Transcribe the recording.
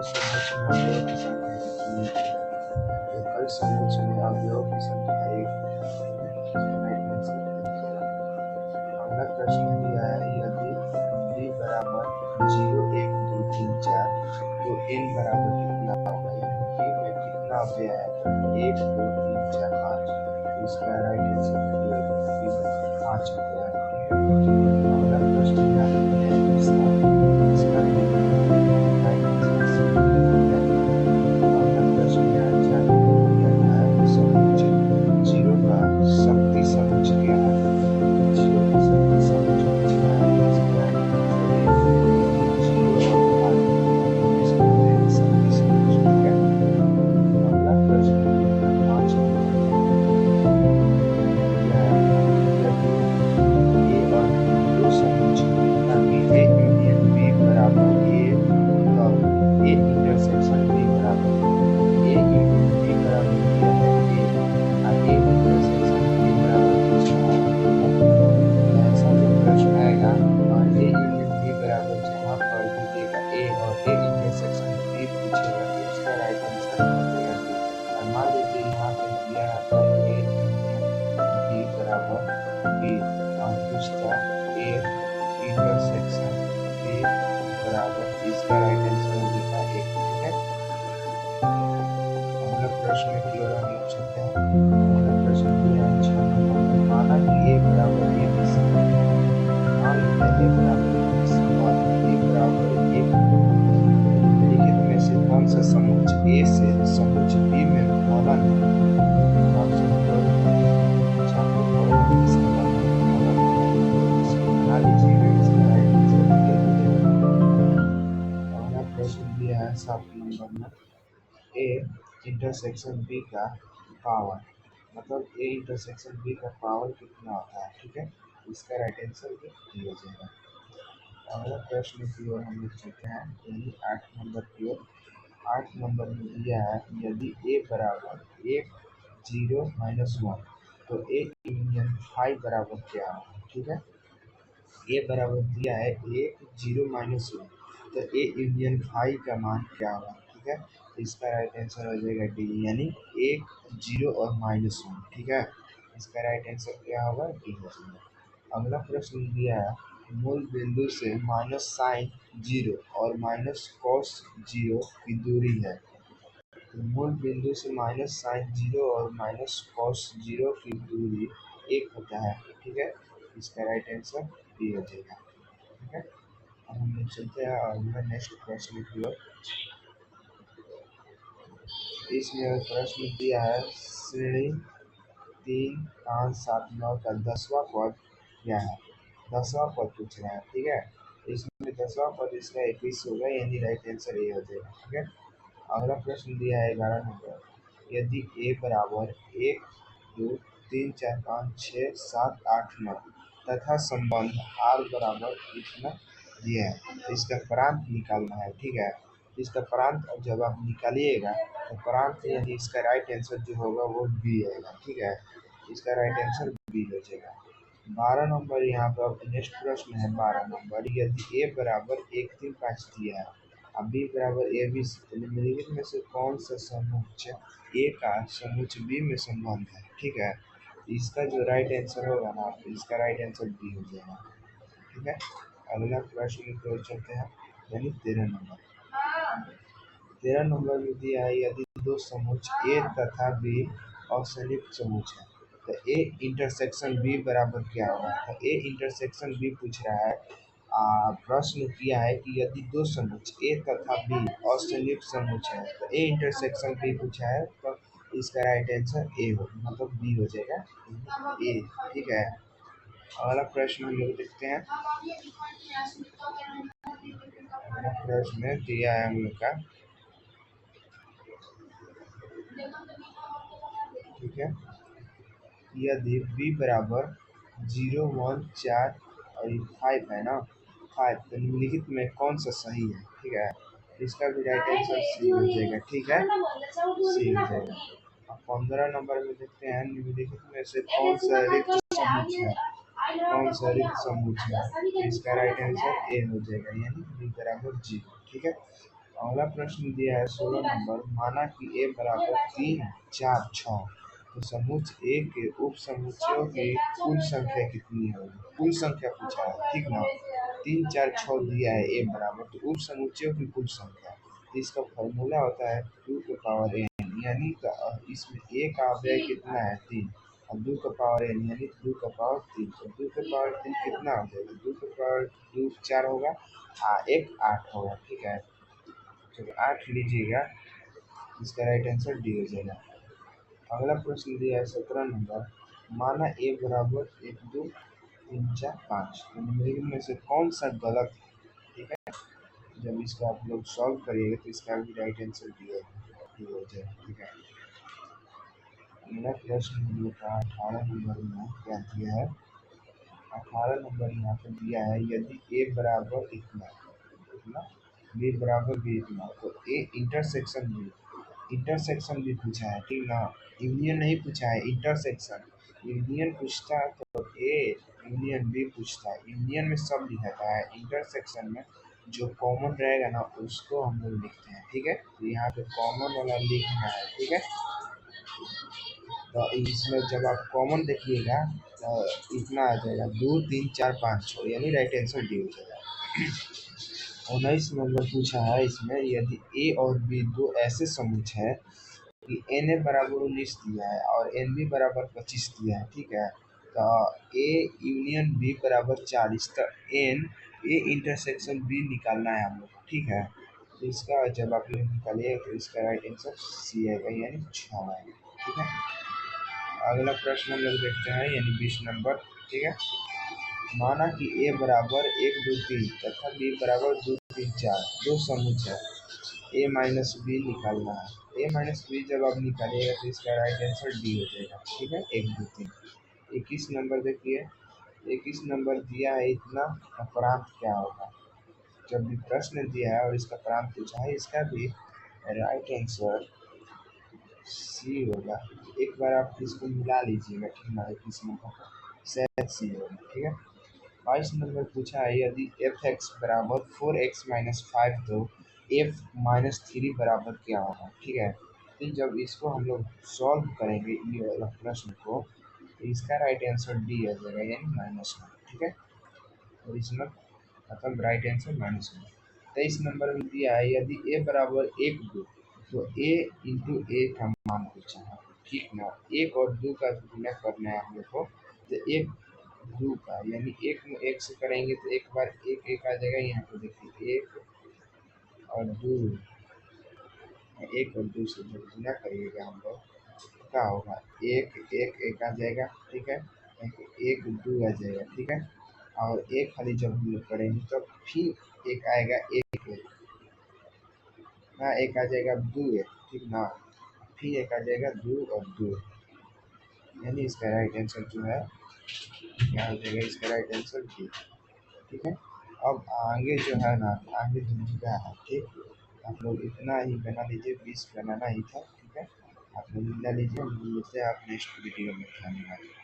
समुच्च में अवयवों की संख्या कितनी है? एकल समुच्च में अवयवों की संख्या 1 है। अगला प्रश्न दिया है यदि b बराबर 0 1 2 3 4 तो n बराबर कितना होगा, यानी b में कितना अवयव है 1 2 3 4 5। तो इसका राइट आंसर b बराबर 5 अवयव है। ठीक है, अगला प्रश्न क्या है इसका राइट आंसर सी। ठीक है, अगला प्रश्न है समुच्च 0 का शक्ति समुच्च क्या है? 0 का शक्ति समुच्च पूछा है, इसका राइट आंसर है 0 और 5। इसको हो जाएगा शक्ति समुच्च। ठीक है, अगला प्रश्न 5 नंबर क्या है, यदि ए और बी दो समुच्च ताकि ए यूनियन बी बराबर ए और ए इंटरसेक्शन बी बराबर ए यूनियन बी बराबर दिया है ए और ए इंटरसेक्शन बी बराबर पूछा है। ऐसा जो प्रश्न आएगा और ए यूनियन बी बराबर जहाँ पर दिएगा ए और ए इंटरसेक्शन बी पूछेगा तो इसका राइट आंसर हो जाएगा बी। और मान लीजिए यहाँ पे दिया रहता है ए यूनियन बी बराबर बी और दूसरा ए इंटरसेक्शन बी बराबर, इसका राइट आंसर हो जाएगा ए। ठीक है, अगला प्रश्न की ओर हम लोग चलते हैं। अगला प्रश्न दिया है 6 नंबर में, माना कि ए बराबर ए बी संबंध है। मान लेते हैं ए बराबर ए बी संबंध ए बराबर एक निम्नलिखित में से कौन सा समुच्च ए से समुच्च बी में फलन है? आप सभी लोग चाहते हो संबंध फलन इसको बना लीजिएगा, इसका राइट आंसर दिया जाएगा। अगला प्रश्न दिया है 7 नंबर में, ए इंटरसेक्शन बी का पावर, मतलब ए इंटरसेक्शन बी का पावर कितना होता है? ठीक है, इसका राइट आंसर भी दिया जाएगा। अगला प्रश्न की ओर हम लोग चलते हैं, यानी 8 नंबर की ओर। 8 नंबर में दिया है यदि ए बराबर 1 0 -1 तो ए यूनियन 5 बराबर क्या है? ठीक है, ए बराबर दिया है 1 0 -1 तो ए यूनियन 5 का मान क्या होगा? ठीक है, इसका राइट आंसर हो जाएगा डी, यानी 1 0 और -1। ठीक है, इसका राइट आंसर क्या होगा? डी हो जाएगा। अगला प्रश्न दिया है मूल बिंदु से -sin 0 और -cos 0 की दूरी है। तो मूल बिंदु से -sin 0 और -cos 0 की दूरी 1 होता है। ठीक है, इसका राइट आंसर बी हो जाएगा। ठीक है, अब हम लोग चलते हैं अगला नेक्स्ट प्रश्न की ओर। इसमें प्रश्न दिया है श्रेणी 3 5 7 9 का 10वां पद क्या है? 10वां पद पूछ रहा है। ठीक है, इसमें 10वां पद इसका 21 होगा, यानी राइट आंसर ए हो जाएगा। ठीक है, अगला प्रश्न दिया है 11 नंबर, यदि ए बराबर 1 2 3 4 5 6 7 8 9 तथा संबंध आर बराबर इतना दिया है तो इसका प्रांत निकालना है। ठीक है, इसका प्रांत जब आप निकालिएगा तो प्रांत यानी इसका राइट आंसर जो होगा वो बी आएगा। ठीक है, इसका राइट आंसर बी हो जाएगा। 12 नंबर यहाँ पर नेक्स्ट प्रश्न है 12 नंबर, यदि ए बराबर 1 3 5 दिया है अब बी बराबर ए बी तो निम्नलिखित में से कौन सा समुच्च ए का समुच्च बी में संबंध है? ठीक है, इसका जो राइट आंसर होगा ना तो इसका राइट आंसर बी हो जाएगा। ठीक है, अगला प्रश्न की ओर चलते हैं, यानी 13 नंबर। 13 नंबर में दिया है यदि दो समुच्च ए तथा बी असंयुक्त समुच्च है तो ए इंटरसेक्शन बी बराबर क्या होगा? तो ए इंटरसेक्शन बी पूछ रहा है। प्रश्न किया है कि यदि दो समुच्च ए तथा बी असंयुक्त समुच्च है तो ए इंटरसेक्शन बी पूछा है, तो इसका राइट आंसर ए हो, मतलब बी हो जाएगा ए। ठीक है, अगला प्रश्न हम लोग देखते हैं। अगला प्रश्न दिया है हम लोग का, ठीक है, यदि b बराबर 0 1 4 और 5 है ना 5 तो निम्नलिखित में कौन सा सही है? ठीक है, इसका भी राइट आंसर सी हो जाएगा। ठीक है, सी हो जाएगा। अब 15 नंबर में देखते हैं निम्नलिखित में से कौन सा रिक्त समुच्च है? कौन सा रिक्त समुच्च है? इसका राइट आंसर ए हो जाएगा, यानी b बराबर 0। ठीक है, अगला प्रश्न दिया है 16 नंबर, माना कि ए बराबर 3, 4, 6, तो समूह ए के उप समुच्चयों की कुल संख्या कितनी होगी? कुल संख्या पूछा है, ठीक ना। 3, 4, 6 दिया है ए बराबर, तो उप समुच्चयों की कुल संख्या, तो इसका फॉर्मूला होता है 2 का पावर n, यानी इसमें ए का अव्यय कितना है? 3, और 2 का पावर n यानी 2 का पावर 3, तो 2 का पावर 3 कितना हो जाएगा? 2 का पावर 2 4 होगा, एक 8 होगा, ठीक है। चलो 8 लीजिएगा, इसका राइट आंसर डी हो जाएगा। अगला प्रश्न दिया है 17 नंबर, माना ए बराबर 1, 2, 3, 4, 5, तो निम्नलिखित में से कौन सा गलत है? ठीक है, जब इसको आप लोग सॉल्व करिएगा तो इसका भी राइट आंसर डी हो जाएगा, ठीक है। अगला प्रश्न हम लोग का 18 नंबर में क्या दिया है? 18 नंबर यहाँ पर दिया है, यदि ए बराबर इतना इतना, बी बराबर बी इतना, तो ए इंटरसेक्शन बी, इंटरसेक्शन भी पूछा है, ठीक ना। यूनियन नहीं पूछा है, इंटरसेक्शन। यूनियन पूछता है तो ए, यूनियन बी पूछता है, यूनियन में सब लिखा है, इंटरसेक्शन में जो कॉमन रहेगा ना उसको हम लोग लिखते हैं, ठीक है। तो यहाँ पे कॉमन वाला लिखना है, ठीक है। तो इसमें जब आप कॉमन देखिएगा तो इतना आ जाएगा 2, 3, 4, 5, 6, यानी राइट आंसर डी हो जाएगा। 19 नंबर पूछा है इसमें, यदि ए और बी दो ऐसे समूह है कि एन ए बराबर 19 दिया है और एन बी बराबर 25 दिया है, ठीक है। तो ए यूनियन बी बराबर 40, तो एन ए इंटरसेक्शन बी निकालना है हम लोग को, ठीक है। तो इसका जब आप लोग निकालिए तो इसका राइट आंसर सी आएगा, यानी 6 आएगा, ठीक है। अगला प्रश्न हम लोग देखते हैं, यानी 20 नंबर, ठीक है। माना कि ए बराबर 1, 2, 3 तथा बी बराबर 2, 3, 4 दो समूह है, ए माइनस बी निकालना है। ए माइनस बी जब आप निकालिएगा तो इसका राइट आंसर डी हो जाएगा, ठीक है। 1, 2, 3। 21 नंबर देखिए, 21 नंबर दिया है इतना, अपरांत क्या होगा? जब भी प्रश्न दिया है और इसका प्रांत पूछा है, इसका भी राइट आंसर सी होगा। एक बार आप इसको मिला लीजिएगा, ठीक है। 21 नंबर शायद सी होगा, ठीक है। 22 नंबर पूछा है, यदि एफ एक्स बराबर 4x-5 तो एफ माइनस 3 बराबर क्या होगा? ठीक है। तो जब इसको हम लोग सॉल्व करेंगे ये वाला प्रश्न को, तो इसका राइट आंसर डी आ जाएगा, यानी -1, ठीक है। ओरिजिनल मतलब राइट आंसर -1। 23 नंबर में दिया है, यदि ए बराबर 1, 2 तो ए इंटू ए का मान पूछा है, ठीक ना। 1 और 2 का गुणा करना है हम लोग को, तो 1, 2 का, यानी 1 में 1 से करेंगे तो एक बार 1 आ जाएगा, यहाँ पे देखिए 1 और 2, 1 और 2 से जब गुणा करिएगा हम लोग क्या होगा? 1 आ जाएगा, ठीक है। 1, 2 आ जाएगा, ठीक है। और एक खाली जब हम लोग करेंगे तो फिर एक आएगा, एक ना, एक आ जाएगा 2, ठीक ना। फिर एक आ जाएगा 2 और 2, यानी इसका राइट आंसर जो है क्या हो जाएगा? इसका राइट आंसर डी, ठीक है। अब आगे जो है ना, आगे दूसरा है, ठीक। आप लोग इतना ही बना लीजिए, 20 बनाना ही था, ठीक है। आप लोग मिला लीजिए, मिलते हैं आप नेक्स्ट वीडियो में। धन्यवाद।